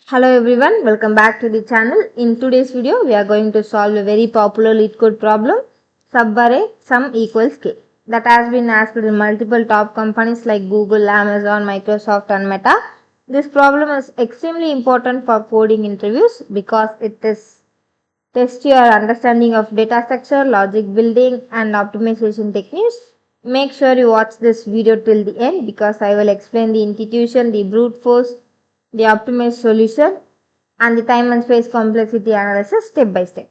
Hello everyone, welcome back to the channel. In today's video, we are going to solve a very popular LeetCode problem, subarray sum equals k, that has been asked in multiple top companies like Google, Amazon, Microsoft and Meta. This problem is extremely important for coding interviews because it is test your understanding of data structure, logic building and optimization techniques. Make sure you watch this video till the end because I will explain the institution, the brute force, the optimized solution and the time and space complexity analysis step by step.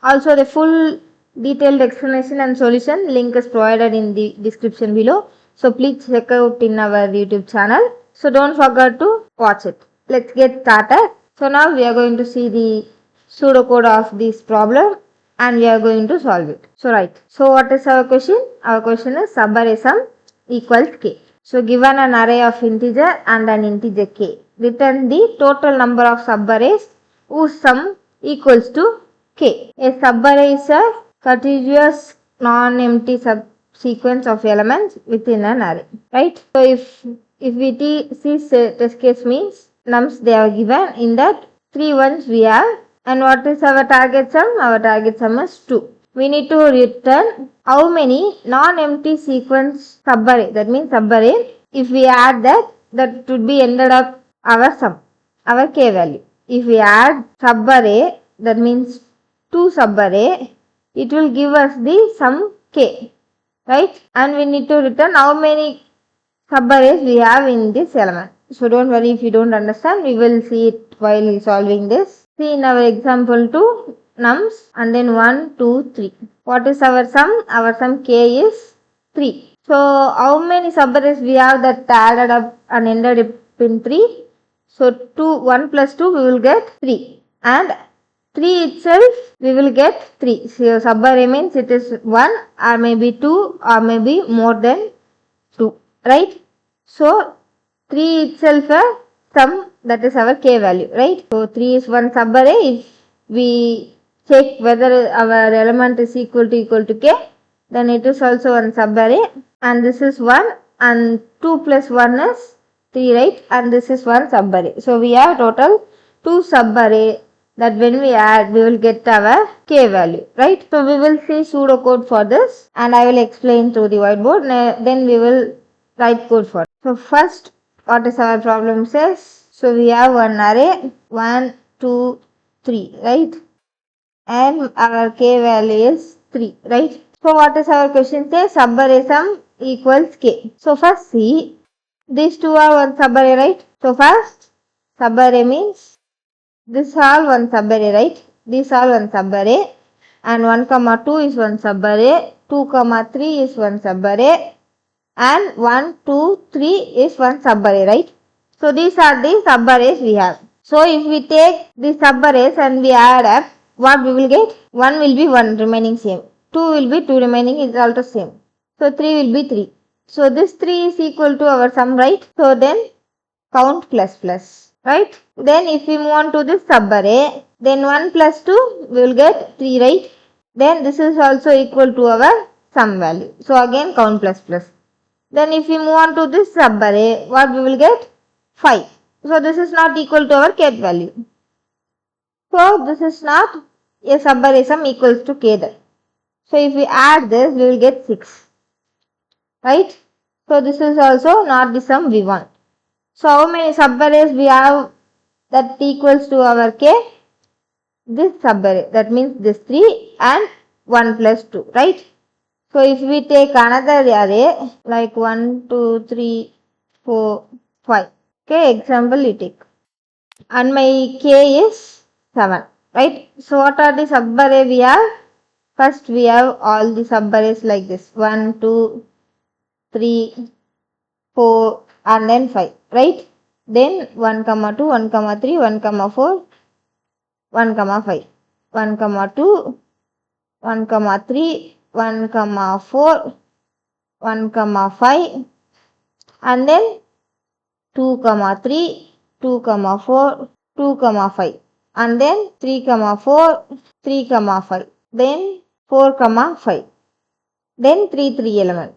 Also, the full detailed explanation and solution link is provided in the description below. So please check out in our YouTube channel. So don't forget to watch it. Let's get started. So now we are going to see the pseudocode of this problem and we are going to solve it. So right. So what is our question? Our question is subarray sum equals k. So given an array of integer and an integer k, return the total number of subarrays whose sum equals to k. A subarray is a contiguous non-empty subsequence of elements within an array, right? So if we see test case means nums they are given, in that 3 ones we have, and what is our target sum? Our target sum is 2. We need to return how many non-empty sequence subarray, that means subarray. If we add that would be ended up our sum, our k value. If we add subarray, that means 2 subarray, it will give us the sum k, right? And we need to return how many subarrays we have in this element. So don't worry if you don't understand, we will see it while solving this. See in our example 2, nums and then 1, 2, 3. What is our sum? Our sum k is 3. So how many subarrays we have that added up and ended up in 3? So 1 plus 2 we will get 3, and 3 itself we will get 3. So subarray means it is 1 or maybe 2 or maybe more than 2, right? So 3 itself a sum, that is our k value, right? So 3 is one subarray. If we check whether our element is equal to k, then it is also one subarray, and this is 1 and 2 plus 1 is 3, right? And this is one subarray. So we have total 2 subarray that when we add we will get our k value, right? So we will see pseudocode for this and I will explain through the whiteboard, then we will write code for it. So first, what is our problem says? So we have one array 1, 2, 3, right? And our k value is 3, right? So what is our question say? Subarray sum equals k. So first see, these two are one subarray, right? So first subarray means this all one subarray, right? These all one subarray, and 1 comma 2 is one subarray, 2 comma 3 is one subarray, and 1, 2, 3 is one subarray, right? So these are the subarrays we have. So if we take the subarrays and we add up, what we will get? 1 will be 1 remaining same, 2 will be 2 remaining is also same, so 3 will be 3. So this 3 is equal to our sum, right? So then count plus plus, right? Then if we move on to this subarray, then 1 plus 2 we will get 3, right? Then this is also equal to our sum value, so again count plus plus. Then if we move on to this subarray, what we will get? 5. So this is not equal to our k value. So this is not a subarray sum equals to k then. So if we add this, we will get 6. Right? So this is also not the sum we want. So how many subarrays we have that equals to our k? This subarray, that means this 3 and 1 plus 2, right? So if we take another array like 1, 2, 3, 4, 5. Okay, example we take. And my k is 7, right? So what are the subarray we have? First we have all the subarrays like this. 1, 2, 3, 4 and then 5, right? Then 1 comma 2, 1 comma 3, 1 comma 4, 1 comma 5, 1 comma 2, 1 comma 3, 1 comma 4, 1 comma 5, and then 2 comma 3, 2 comma 4, 2 comma 5, and then 3 comma 4, 3 comma 5, then 4 comma 5, then 3 element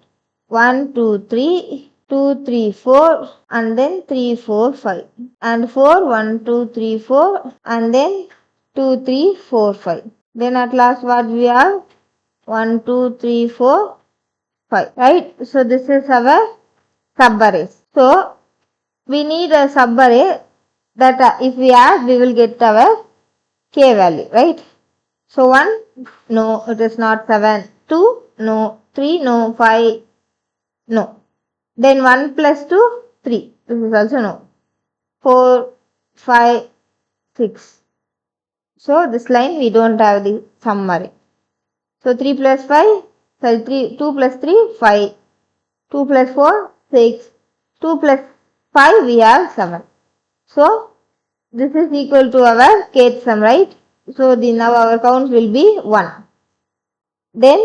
1, 2, 3, 2, 3, 4 and then 3, 4, 5 and 4, 1, 2, 3, 4 and then 2, 3, 4, 5. Then at last what we have? 1, 2, 3, 4, 5. Right? So this is our subarray. So we need a subarray that if we add we will get our k value. Right? So 1, no, it is not 7. 2, no. 3, no. 5, no. Then 1 plus 2, 3. This is also no. 4, 5, 6. So this line we don't have the summary. So 3 plus 5, sorry, 2 plus 3, 5. 2 plus 4, 6. 2 plus 5, we have 7. So this is equal to our kth sum, right? So now our count will be 1. Then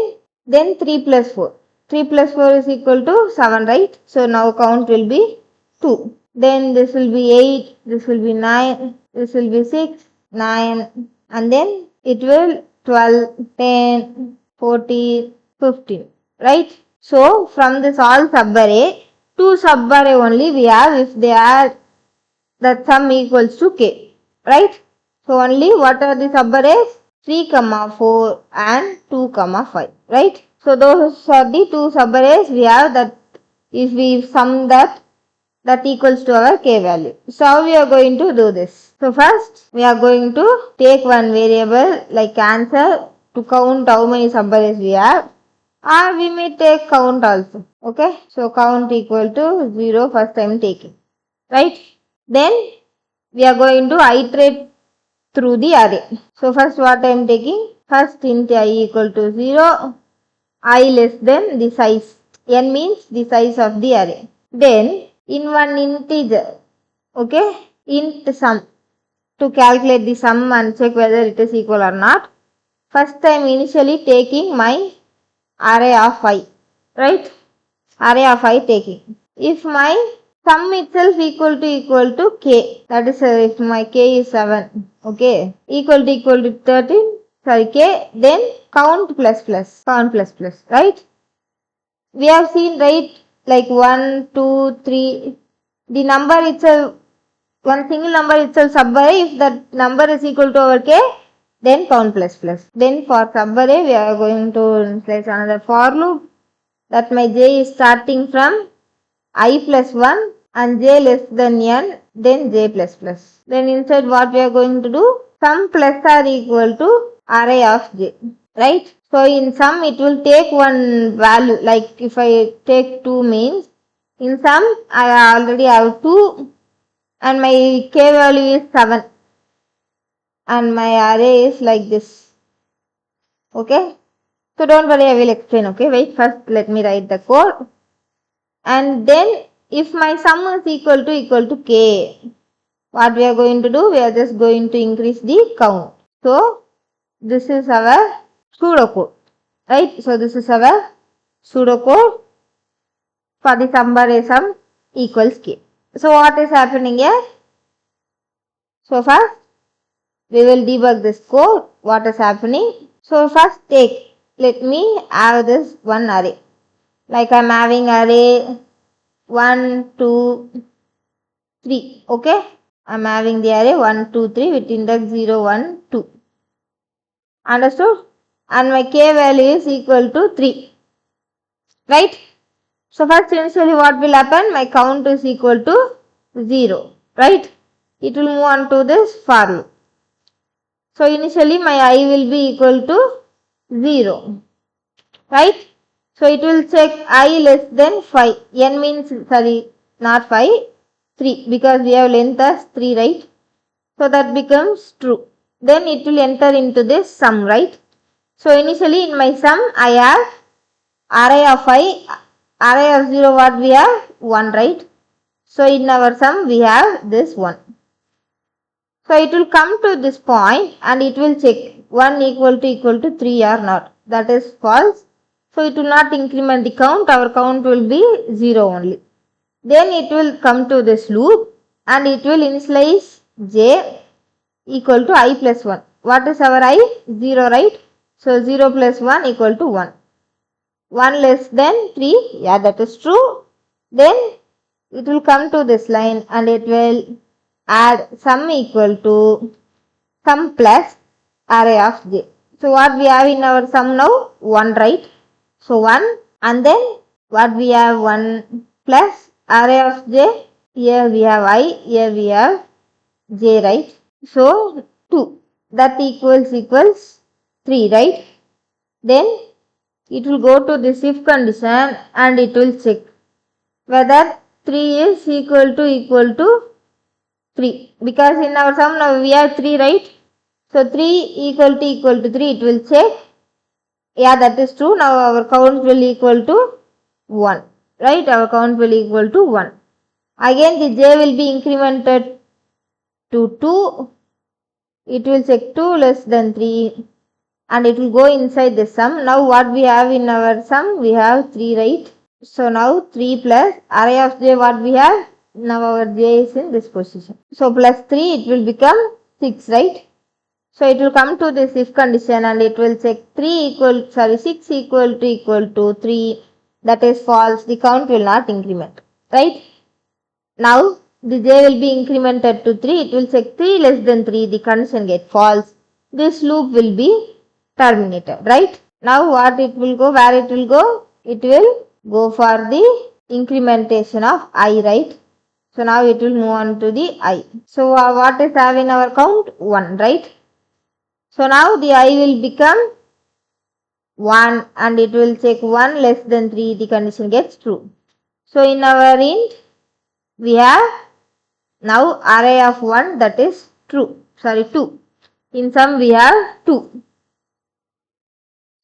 3 plus 4. 3 plus 4 is equal to 7, right? So now count will be 2. Then this will be 8, this will be 9, this will be 6, 9 and then it will 12, 10, 14, 15, right? So from this all subarray, 2 subarray only we have if they are that sum equals to k, right? So only what are the subarrays? 3, 4 and 2, 5, right? So those are the 2 subarrays we have that if we sum that equals to our k value. So how we are going to do this? So first we are going to take one variable like answer to count how many subarrays we have, or we may take count also. Okay, so count equal to 0 first time taking, right? Then we are going to iterate through the array. So first what I am taking? First int I equal to 0, I less than the size. N means the size of the array. Then in one integer, okay, int sum, to calculate the sum and check whether it is equal or not. First I am initially taking my array of I, right? Array of I taking. If my sum itself equal to k, that is if my k is 7, okay, equal to 13, sorry k, then count plus plus, right? We have seen, right, like 1, 2, 3, the number itself, one single number itself subarray, if that number is equal to our k, then count plus plus. Then for subarray we are going to place another for loop that my j is starting from I plus 1 and j less than n, then j plus plus. Then inside what we are going to do? Sum plus are equal to array of j, right? So in sum it will take one value, like if I take 2 means, in sum I already have 2 and my k value is 7 and my array is like this, okay? So don't worry, I will explain, okay? Wait, first let me write the code. And then if my sum is equal to k, what we are going to do? We are just going to increase the count. So this is our pseudo code, right? So this is our pseudo code for the subarray sum equals k. So what is happening here? So first we will debug this code. What is happening? So first let me have this one array. Like I am having array 1, 2, 3. Okay, I am having the array 1, 2, 3 with index 0, 1, 2. Understood? And my k value is equal to 3. Right? So first initially what will happen? My count is equal to 0. Right? It will move on to this for loop. So initially my I will be equal to 0. Right? So it will check I less than 5. N means, sorry, not 5, 3, because we have length as 3, right? So that becomes true. Then it will enter into this sum, right? So initially in my sum I have array of I, array of 0 what we have? 1, right? So in our sum we have this 1. So it will come to this point and it will check 1 equal to 3 or not. That is false. So it will not increment the count, our count will be 0 only. Then it will come to this loop and it will initialize j equal to I plus 1. What is our I? 0, right? So 0 plus 1 equal to 1. 1 less than 3, yeah, that is true. Then it will come to this line and it will add sum equal to sum plus array of j. So what we have in our sum now? 1, right? So 1, and then what we have? 1 plus array of j. Here we have I, here we have j, right? So 2, that equals 3, right? Then it will go to this if condition and it will check whether 3 is equal to 3, because in our sum now we have 3, right? So 3 equal to 3, it will check. Yeah, that is true. Now our count will equal to 1, right? Our count will equal to 1. Again the j will be incremented to 2. It will check 2 less than 3 and it will go inside the sum. Now what we have in our sum? We have 3, right? So now 3 plus array of j, what we have? Now our j is in this position. So plus 3, it will become 6, right? So it will come to this if condition and it will check 6 equal to 3. That is false. The count will not increment, right? Now the j will be incremented to 3. It will check 3 less than 3. The condition get false. This loop will be terminated, right? Now what it will go? Where it will go? It will go for the incrementation of I, right? So now it will move on to the I. So what is having our count? 1, right? So now the I will become 1 and it will check 1 less than 3. The condition gets true. So in our int we have now array of 1, that is true. 2. In sum we have 2.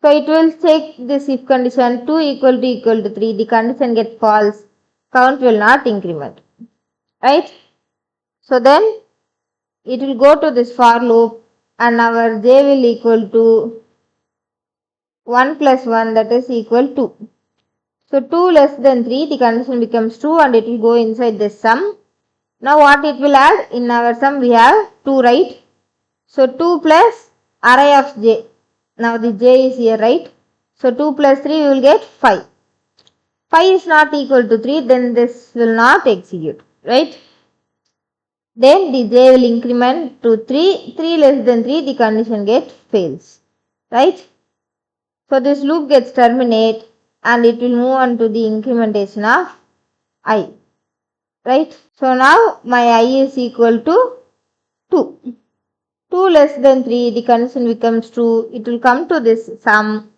So it will check this if condition 2 equal to 3. The condition gets false. Count will not increment, right? So then it will go to this for loop and our j will equal to 1 plus 1, that is equal to 2. So 2 less than 3, the condition becomes true and it will go inside this sum. Now what it will add? In our sum we have 2, right? So 2 plus array of j. Now the j is here, right? So 2 plus 3 we will get 5. 5 is not equal to 3, then this will not execute, right? Then the j will increment to 3. 3 less than 3, the condition gets fails, right? So this loop gets terminated and it will move on to the incrementation of I, right? So now my I is equal to 2. 2 less than 3, the condition becomes true. It will come to this sum.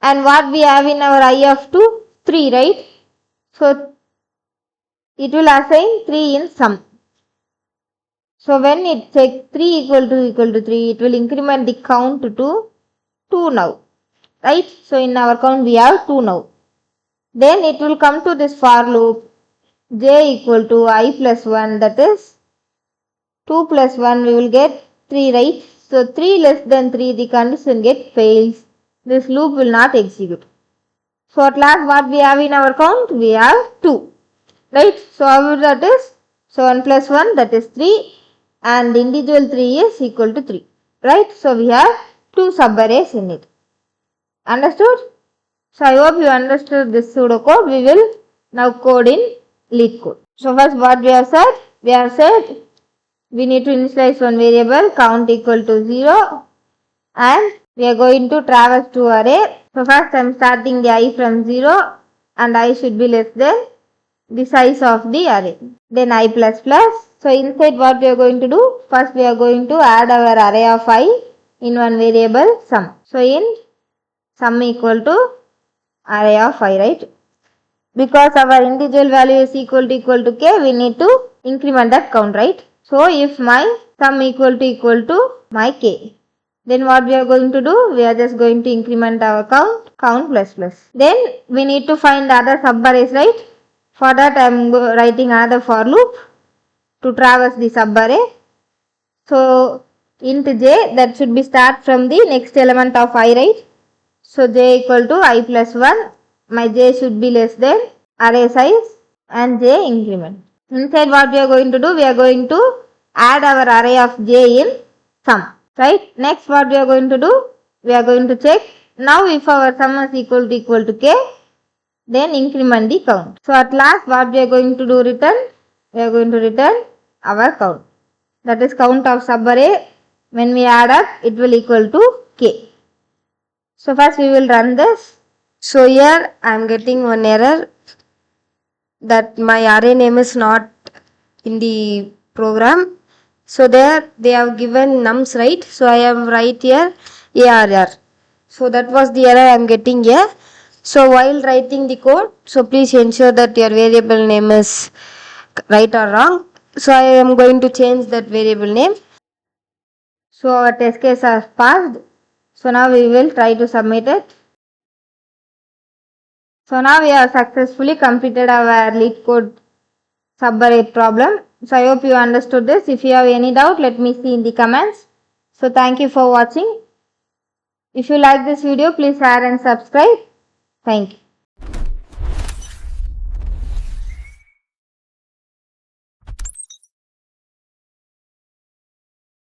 And what we have in our I of 2? 3, right? So it will assign 3 in sum. So when it checks 3 equal to 3, it will increment the count to 2 now, right? So in our count we have 2 now. Then it will come to this for loop j equal to I plus 1, that is 2 plus 1, we will get 3, right? So 3 less than 3, the condition get fails. This loop will not execute. So at last what we have in our count? We have 2, right? So how that is? So 1 plus 1, that is 3 and individual 3 is equal to 3, right? So we have 2 subarrays in it. Understood? So I hope you understood this pseudocode. We will now code in LeetCode. So first what we have said? We have said we need to initialize one variable count equal to 0 and we are going to traverse to array. So first I am starting the I from 0 and I should be less than the size of the array. Then I plus plus. So inside what we are going to do? First we are going to add our array of I in one variable sum. So in sum equal to array of I, right? Because our individual value is equal to k, we need to increment that count, right? So if my sum equal to my k, then what we are going to do? We are just going to increment our count plus plus. Then we need to find the other subarrays, right? For that I am writing another for loop to traverse the subarray. So int j, that should be start from the next element of I, right? So j equal to I plus 1. My j should be less than array size and j increment. Inside what we are going to do? We are going to add our array of j in sum, right? Next what we are going to do? We are going to check. Now if our sum is equal to k, then increment the count. So at last what we are going to do return? We are going to return our count. That is count of subarray. When we add up, it will equal to k. So first we will run this. So here I am getting one error that my array name is not in the program. So there they have given nums, right? So I am right here ARR. So that was the error I am getting here. So while writing the code, so please ensure that your variable name is right or wrong. So I am going to change that variable name. So our test case has passed. So now we will try to submit it. So now we have successfully completed our LeetCode subarray problem. So I hope you understood this. If you have any doubt, let me see in the comments. So thank you for watching. If you like this video, please share and subscribe. Thank you.